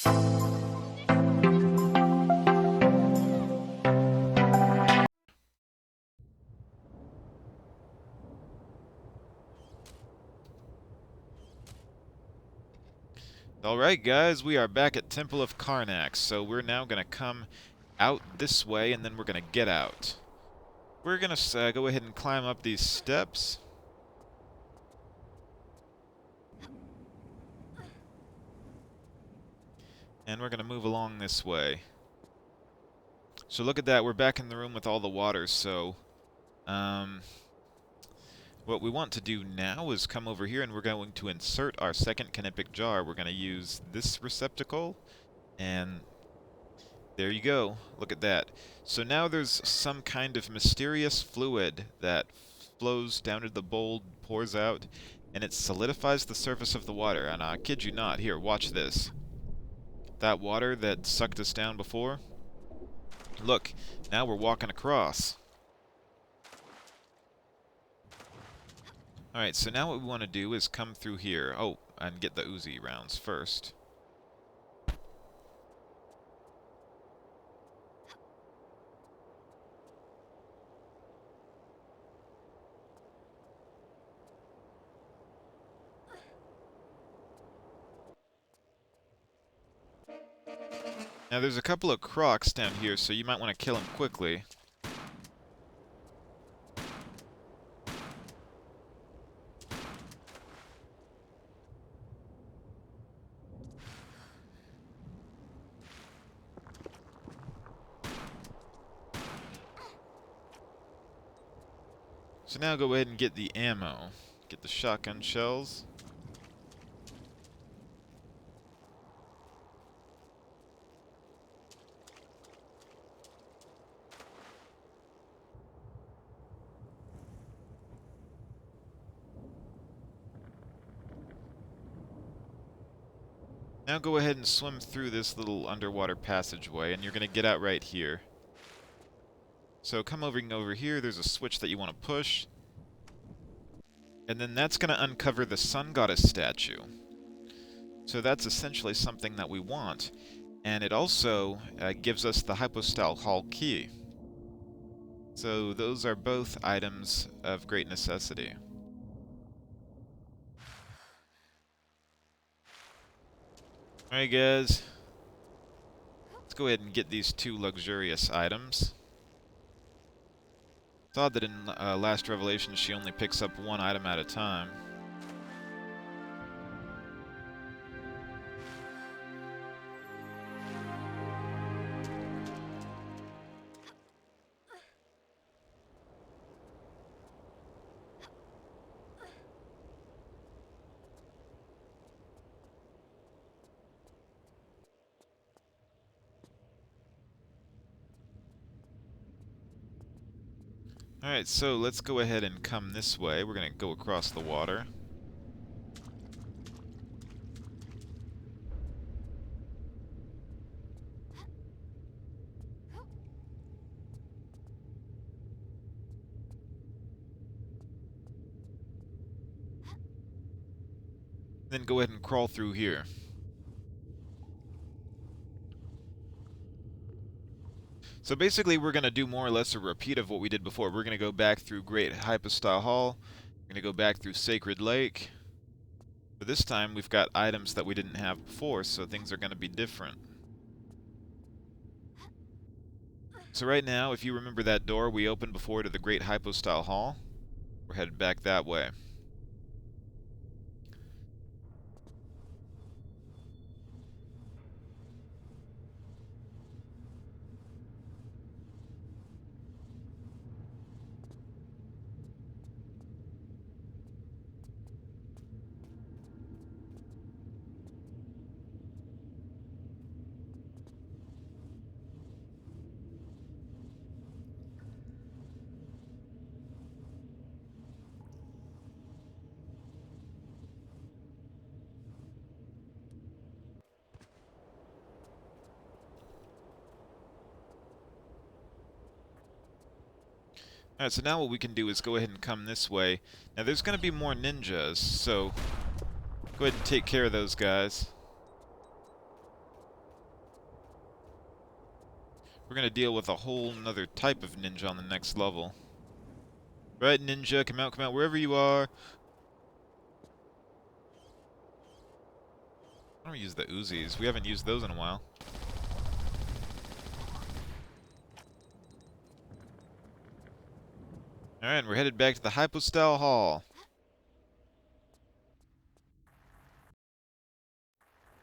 Alright guys, we are back at Temple of Karnak, so we're now going to come out this way and then we're going to get out. We're going to go ahead and climb up these steps. And we're going to move along this way. So look at that, we're back in the room with all the water, so what we want to do now is come over here and we're going to insert our second canopic jar. We're going to use this receptacle, and there you go. Look at that. So now there's some kind of mysterious fluid that flows down to the bowl, pours out, and it solidifies the surface of the water. And I kid you not, here, watch this. That water that sucked us down before, look, now we're walking across. Alright, so now what we want to do is come through here. Oh, and get the Uzi rounds first. Now there's a couple of crocs down here, so you might want to kill them quickly. So now go ahead and get the ammo. Get the shotgun shells. Now go ahead and swim through this little underwater passageway, and you're going to get out right here. So come over here, there's a switch that you want to push, and then that's going to uncover the Sun Goddess statue. So that's essentially something that we want, and it also gives us the Hypostile Hall key. So those are both items of great necessity. Alright guys, let's go ahead and get these two luxurious items. It's odd that in Last Revelation she only picks up one item at a time. Alright, so let's go ahead and come this way. We're going to go across the water. Then go ahead and crawl through here. So basically we're going to do more or less a repeat of what we did before. We're going to go back through Great Hypostile Hall. We're going to go back through Sacred Lake. But this time we've got items that we didn't have before, so things are going to be different. So right now, if you remember that door we opened before to the Great Hypostile Hall, we're headed back that way. Alright, so now what we can do is go ahead and come this way. Now there's going to be more ninjas, so go ahead and take care of those guys. We're gonna deal with a whole nother type of ninja on the next level. Right, ninja, come out, wherever you are. I don't use the Uzis. We haven't used those in a while. Alright, we're headed back to the Hypostile Hall.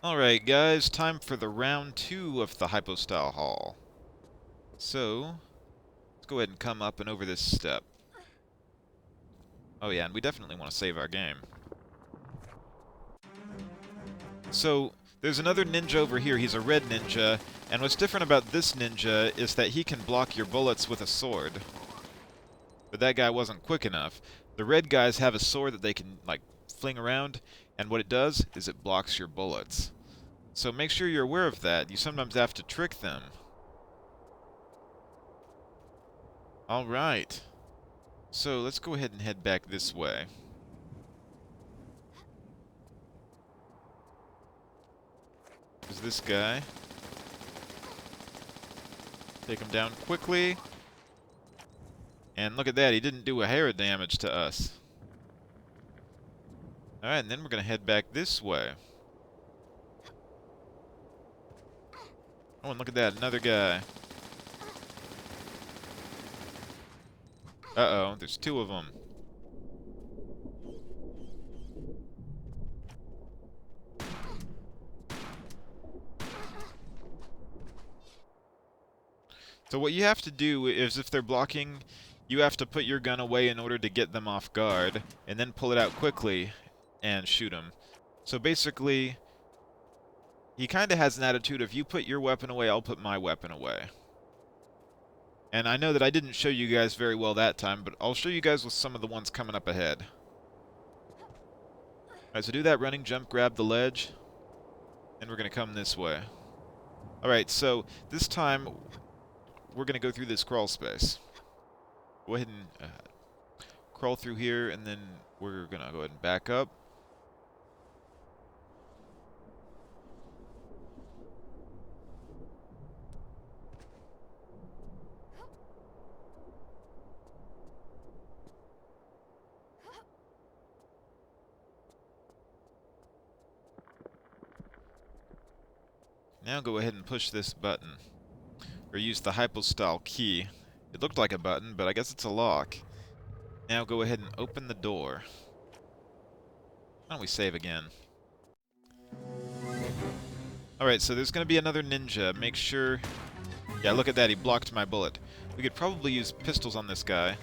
Alright, guys, time for the round 2 of the Hypostile Hall. So, let's go ahead and come up and over this step. Oh yeah, and we definitely want to save our game. So, there's another ninja over here. He's a red ninja, and what's different about this ninja is that he can block your bullets with a sword. But that guy wasn't quick enough. The red guys have a sword that they can, like, fling around, and what it does is it blocks your bullets. So make sure you're aware of that. You sometimes have to trick them. Alright. So let's go ahead and head back this way. There's this guy. Take him down quickly. And look at that, he didn't do a hair of damage to us. Alright, and then we're going to head back this way. Oh, and look at that, another guy. Uh-oh, there's 2 of them. So what you have to do is, if they're blocking, you have to put your gun away in order to get them off guard, and then pull it out quickly and shoot them. So basically, he kind of has an attitude of, you put your weapon away, I'll put my weapon away. And I know that I didn't show you guys very well that time, but I'll show you guys with some of the ones coming up ahead. Alright, so do that running jump, grab the ledge, and we're going to come this way. Alright, so this time we're going to go through this crawl space. Go ahead and crawl through here, and then we're going to go ahead and back up. Now go ahead and push this button, or use the Hypostile key. It looked like a button, but I guess it's a lock. Now go ahead and open the door. Why don't we save again? Alright, so there's going to be another ninja. Make sure... Yeah, look at that, he blocked my bullet. We could probably use pistols on this guy.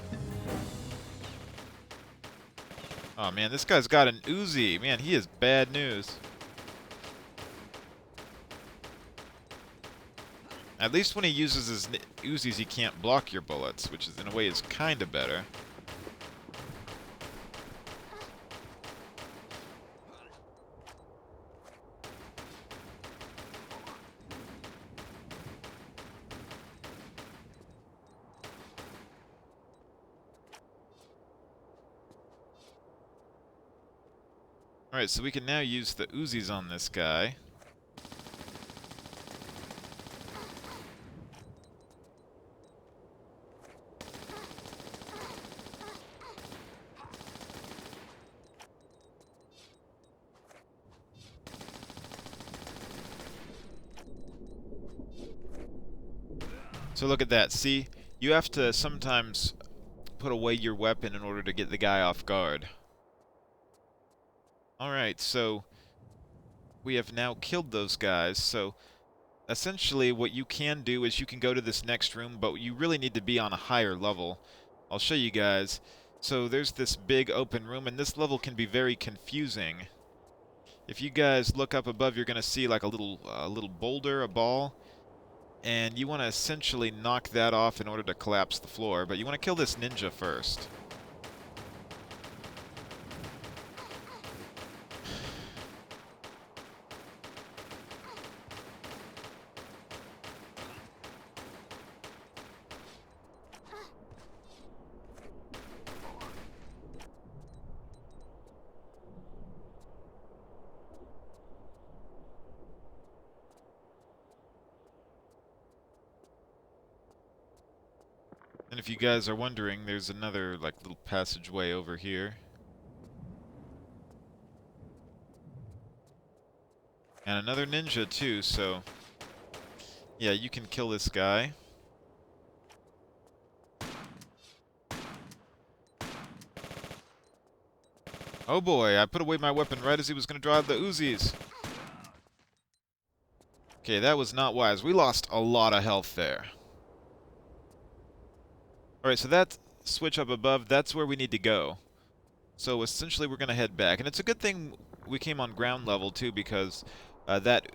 Oh man, this guy's got an Uzi. Man, he is bad news. At least when he uses his Uzis, he can't block your bullets, which is, in a way, is kind of better. Alright, so we can now use the Uzis on this guy. So look at that, see? You have to sometimes put away your weapon in order to get the guy off guard. Alright, so we have now killed those guys, so essentially what you can do is you can go to this next room, but you really need to be on a higher level. I'll show you guys. So there's this big open room, and this level can be very confusing. If you guys look up above, you're going to see like a little boulder, a ball, and you want to essentially knock that off in order to collapse the floor, but you want to kill this ninja first. If you guys are wondering, there's another, like, little passageway over here. And another ninja, too, so... yeah, you can kill this guy. Oh boy, I put away my weapon right as he was going to draw the Uzis. Okay, that was not wise. We lost a lot of health there. Alright, so that switch up above, that's where we need to go. So essentially we're going to head back. And it's a good thing we came on ground level, too, because that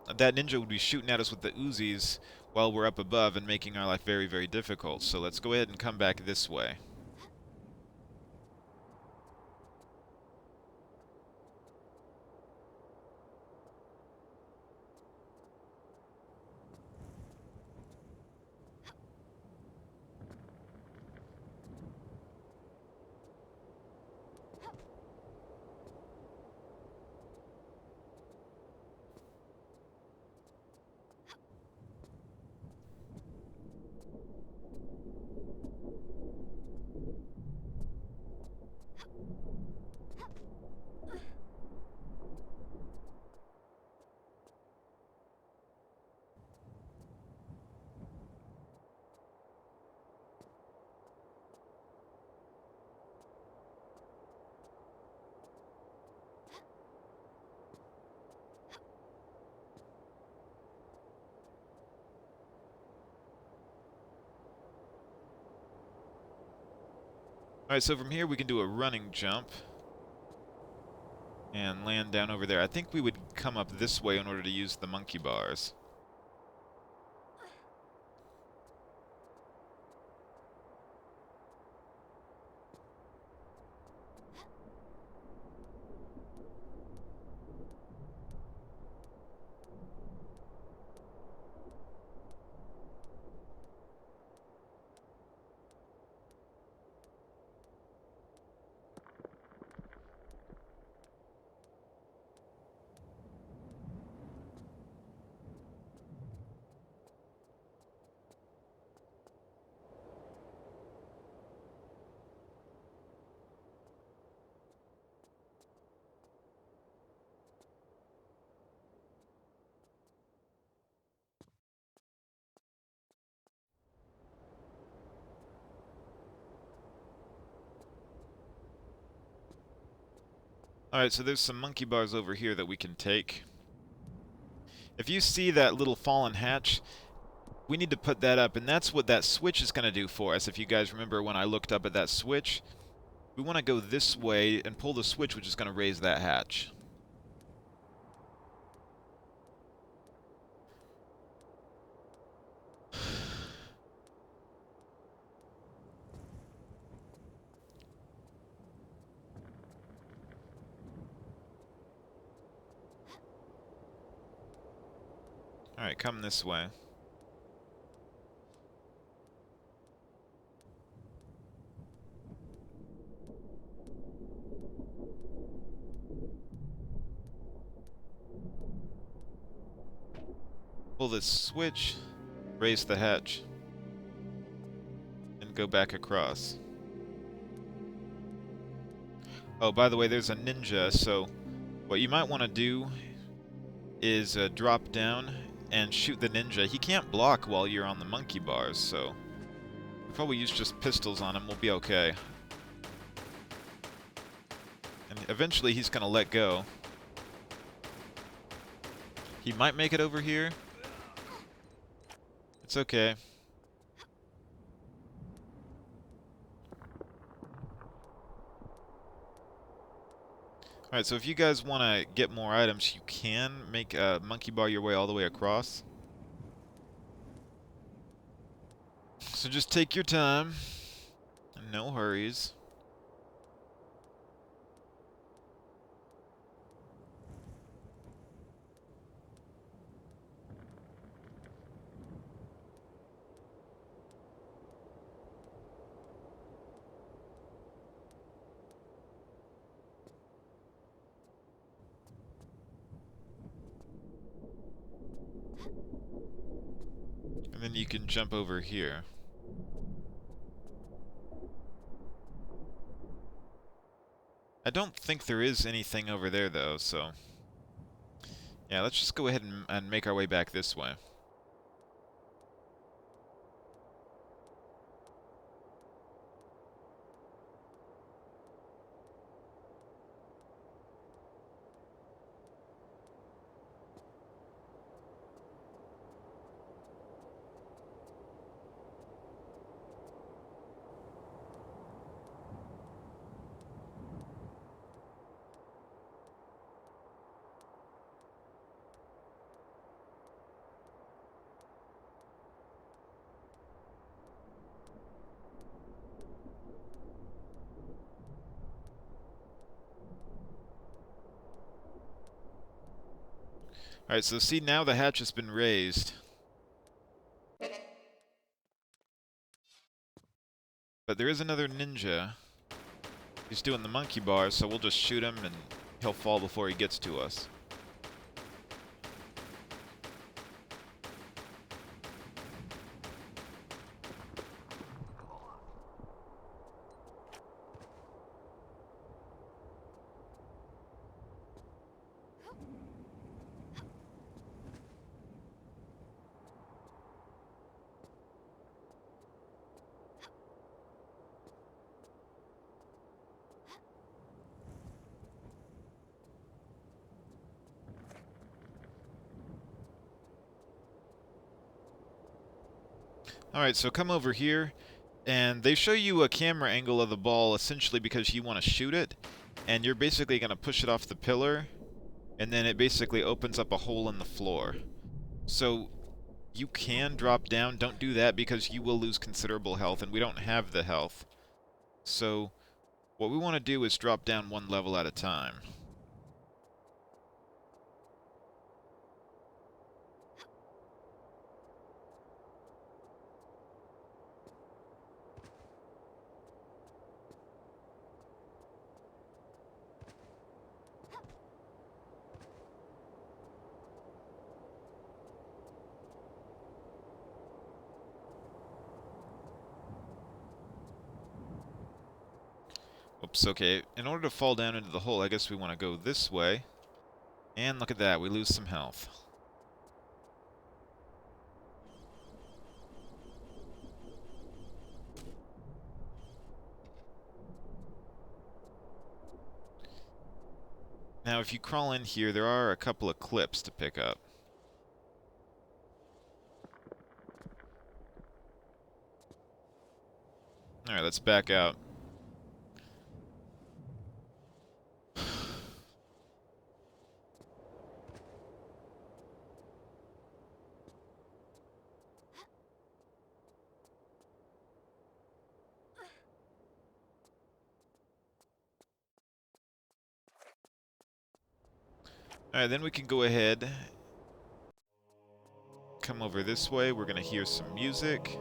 ninja would be shooting at us with the Uzis while we're up above and making our life very, very difficult. So let's go ahead and come back this way. Alright, so from here we can do a running jump and land down over there. I think we would come up this way in order to use the monkey bars. Alright, so there's some monkey bars over here that we can take. If you see that little fallen hatch, we need to put that up, and that's what that switch is going to do for us. If you guys remember when I looked up at that switch, we want to go this way and pull the switch, which is going to raise that hatch. Alright, come this way. Pull this switch, raise the hatch, and go back across. Oh, by the way, there's a ninja, so what you might want to do is drop down and shoot the ninja. He can't block while you're on the monkey bars, so we'll probably use just pistols on him. We'll be okay. And eventually he's going to let go. He might make it over here. It's okay. Alright, so if you guys want to get more items, you can make a monkey bar your way all the way across. So just take your time. No hurries. And then you can jump over here. I don't think there is anything over there, though, so... Yeah, let's just go ahead and make our way back this way. Alright, so see, now the hatch has been raised. But there is another ninja. He's doing the monkey bars, so we'll just shoot him and he'll fall before he gets to us. Alright, so come over here, and they show you a camera angle of the ball essentially because you want to shoot it, and you're basically going to push it off the pillar, and then it basically opens up a hole in the floor. So you can drop down. Don't do that because you will lose considerable health, and we don't have the health. So what we want to do is drop down one level at a time. Oops, okay. In order to fall down into the hole, I guess we want to go this way. And look at that, we lose some health. Now, if you crawl in here, there are a couple of clips to pick up. Alright, let's back out. Alright, then we can go ahead, come over this way. We're going to hear some music.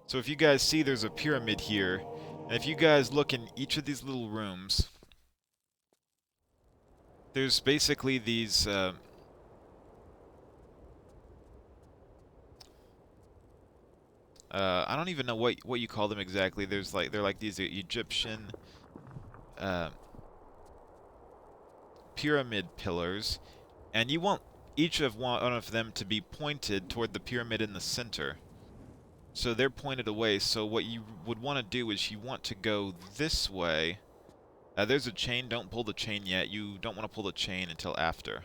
So if you guys see, there's a pyramid here. And if you guys look in each of these little rooms, there's basically these... I don't even know what you call them exactly. There's like they're like these Egyptian pyramid pillars, and you want each of one of them to be pointed toward the pyramid in the center. So they're pointed away. So what you would want to do is you want to go this way. There's a chain. Don't pull the chain yet. You don't want to pull the chain until after.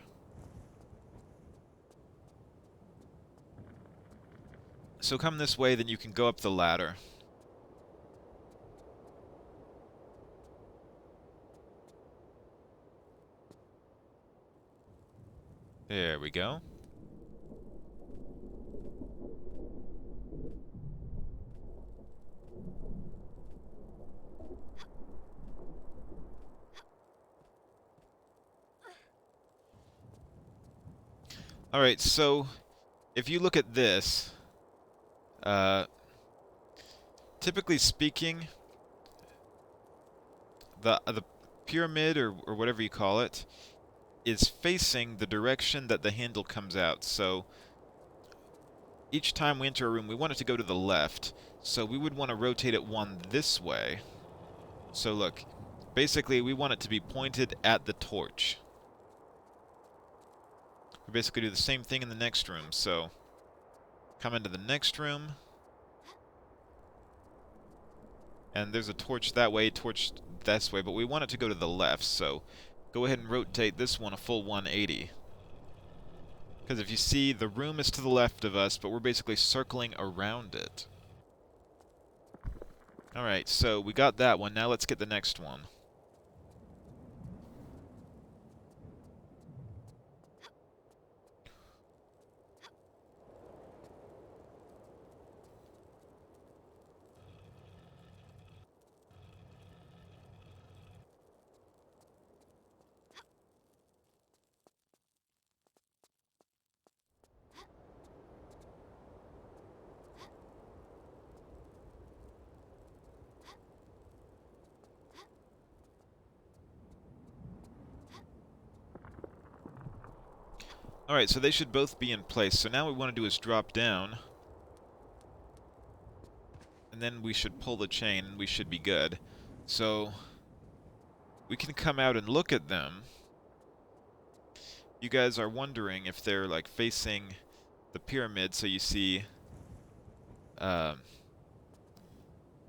So come this way, then you can go up the ladder. There we go. Alright, so if you look at this, typically speaking, the pyramid, or whatever you call it, is facing the direction that the handle comes out. So each time we enter a room, we want it to go to the left. So we would want to rotate it one this way. So look, Basically, we want it to be pointed at the torch. We basically do the same thing in the next room, so come into the next room, and there's a torch that way, torch this way, but we want it to go to the left, so go ahead and rotate this one a full 180. Because if you see, the room is to the left of us, but we're basically circling around it. Alright, so we got that one, now let's get the next one. Alright, so they should both be in place. So now what we want to do is drop down. And then we should pull the chain, and we should be good. So we can come out and look at them. You guys are wondering if they're like facing the pyramid, so you see that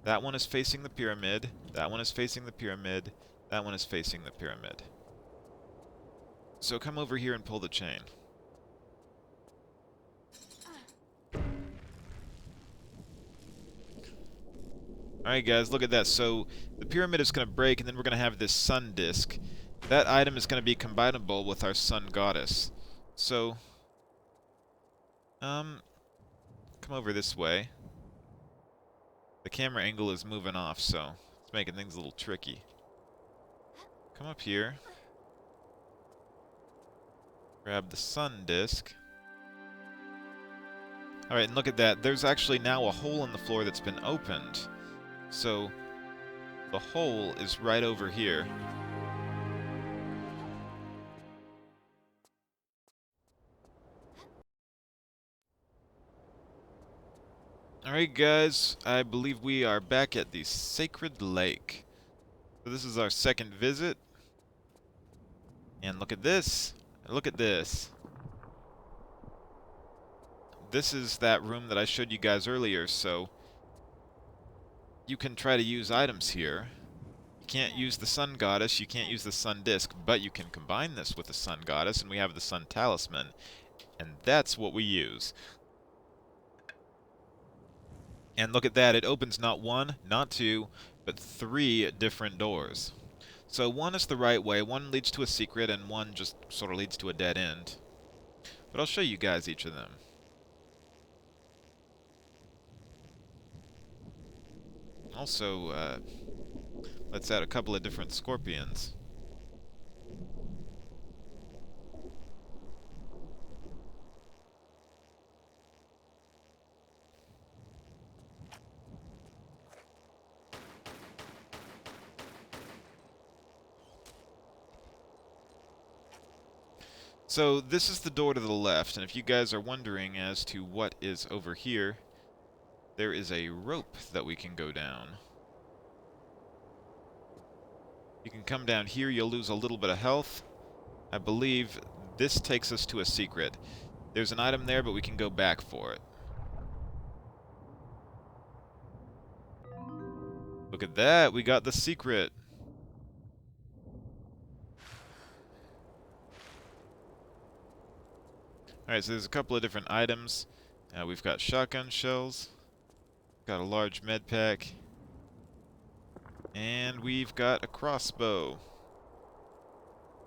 one is facing the pyramid, that one is facing the pyramid, that one is facing the pyramid. So come over here and pull the chain. Alright guys, look at that. So the pyramid is going to break, and then we're going to have this sun disk. That item is going to be combinable with our sun goddess. So, come over this way. The camera angle is moving off, so it's making things a little tricky. Come up here. Grab the sun disk. Alright, and look at that. There's actually now a hole in the floor that's been opened. So, the hole is right over here. Alright guys, I believe we are back at the Sacred Lake. So this is our second visit. And look at this. Look at this. This is that room that I showed you guys earlier, so you can try to use items here. You can't use the Sun Goddess, you can't use the Sun Disc, but you can combine this with the Sun Goddess, and we have the Sun Talisman. And that's what we use. And look at that, it opens not one, not two, but 3 different doors. So one is the right way, one leads to a secret, and one just sort of leads to a dead end. But I'll show you guys each of them. Also, let's add a couple of different scorpions. So this is the door to the left, and if you guys are wondering as to what is over here, there is a rope that we can go down. You can come down here, you'll lose a little bit of health. I believe this takes us to a secret. There's an item there, but we can go back for it. Look at that, we got the secret. Alright, so there's a couple of different items. We've got shotgun shells, got a large med pack, and we've got a crossbow.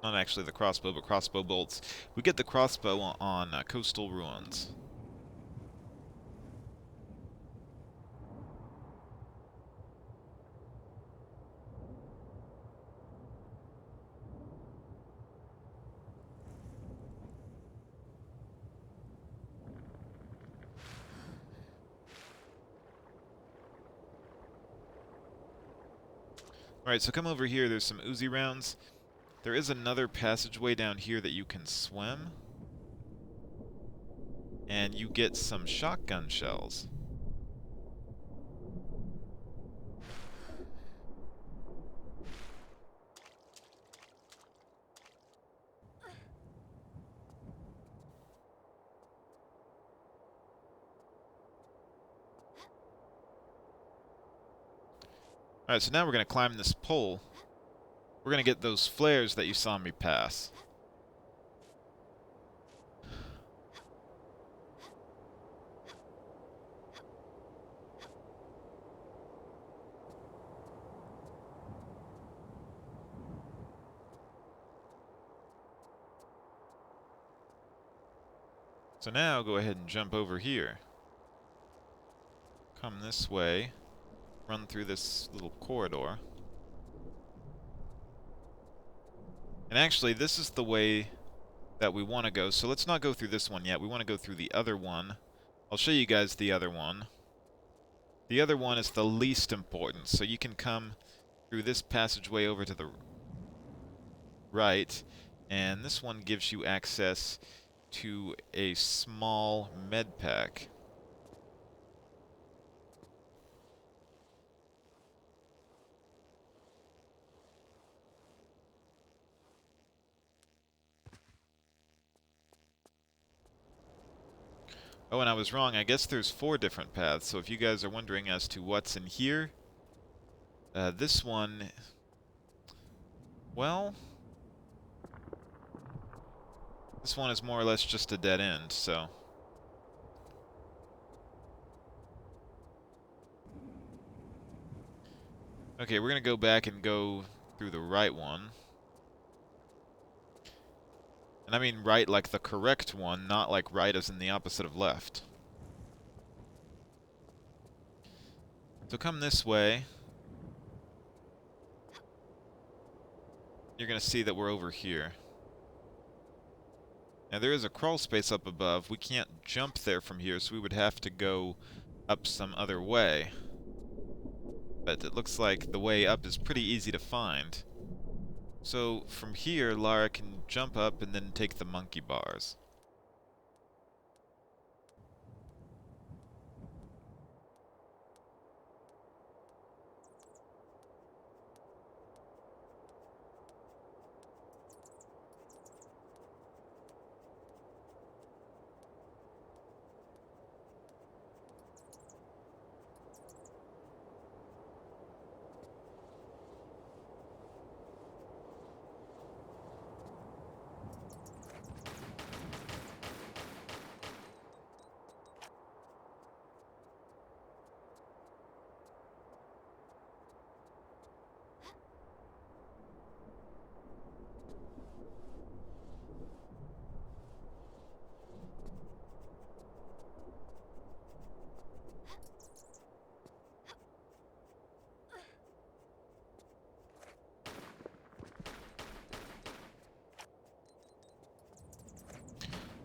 Not actually the crossbow, but crossbow bolts. We get the crossbow on coastal ruins. Alright, so come over here, there's some Uzi rounds. There is another passageway down here that you can swim. And you get some shotgun shells. Alright, so now we're going to climb this pole. We're going to get those flares that you saw me pass. So now go ahead and jump over here. Come this way. Run through this little corridor. And actually, this is the way that we want to go. So let's not go through this one yet. We want to go through the other one. I'll show you guys the other one. The other one is the least important. So you can come through this passageway over to the right. And this one gives you access to a small med pack. Oh, and I was wrong. I guess there's 4 different paths, so if you guys are wondering as to what's in here, this one, well, this one is more or less just a dead end, so. Okay, we're gonna go back and go through the right one. And I mean right like the correct one, not like right as in the opposite of left. So come this way. You're going to see that we're over here. Now there is a crawl space up above. We can't jump there from here, so we would have to go up some other way. But it looks like the way up is pretty easy to find. So from here, Lara can jump up and then take the monkey bars.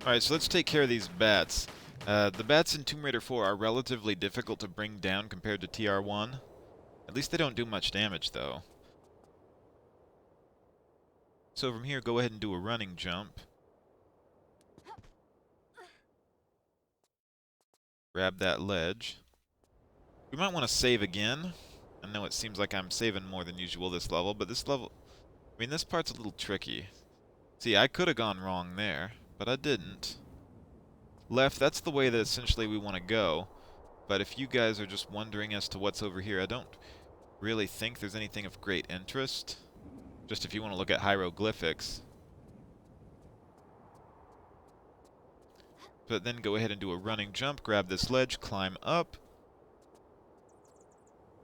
Alright, so let's take care of these bats. The bats in Tomb Raider 4 are relatively difficult to bring down compared to TR1. At least they don't do much damage, though. So from here, go ahead and do a running jump. Grab that ledge. We might want to save again. I know it seems like I'm saving more than usual this level, but this level... I mean, this part's a little tricky. See, I could have gone wrong there, but I didn't. Left, that's the way that essentially we want to go. But if you guys are just wondering as to what's over here, I don't really think there's anything of great interest. Just if you want to look at hieroglyphics. But then go ahead and do a running jump, grab this ledge, climb up.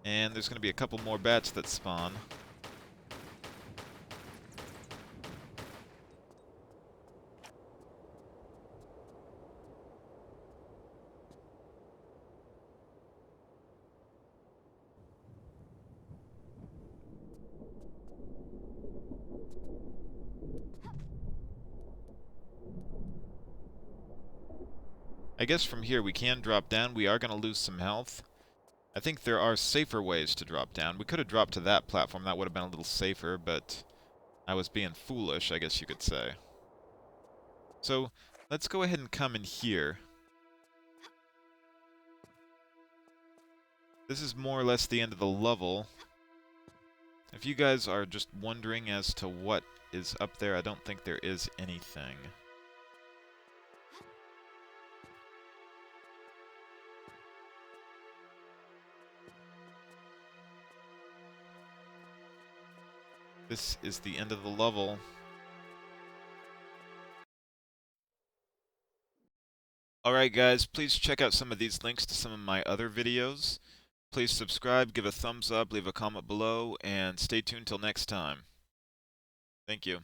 And there's going to be a couple more bats that spawn. I guess from here we can drop down. We are going to lose some health. I think there are safer ways to drop down. We could have dropped to that platform. That would have been a little safer, but I was being foolish, I guess you could say. So, let's go ahead and come in here. This is more or less the end of the level. If you guys are just wondering as to what is up there, I don't think there is anything. This is the end of the level. Alright guys, please check out some of these links to some of my other videos. Please subscribe, give a thumbs up, leave a comment below, and stay tuned till next time. Thank you.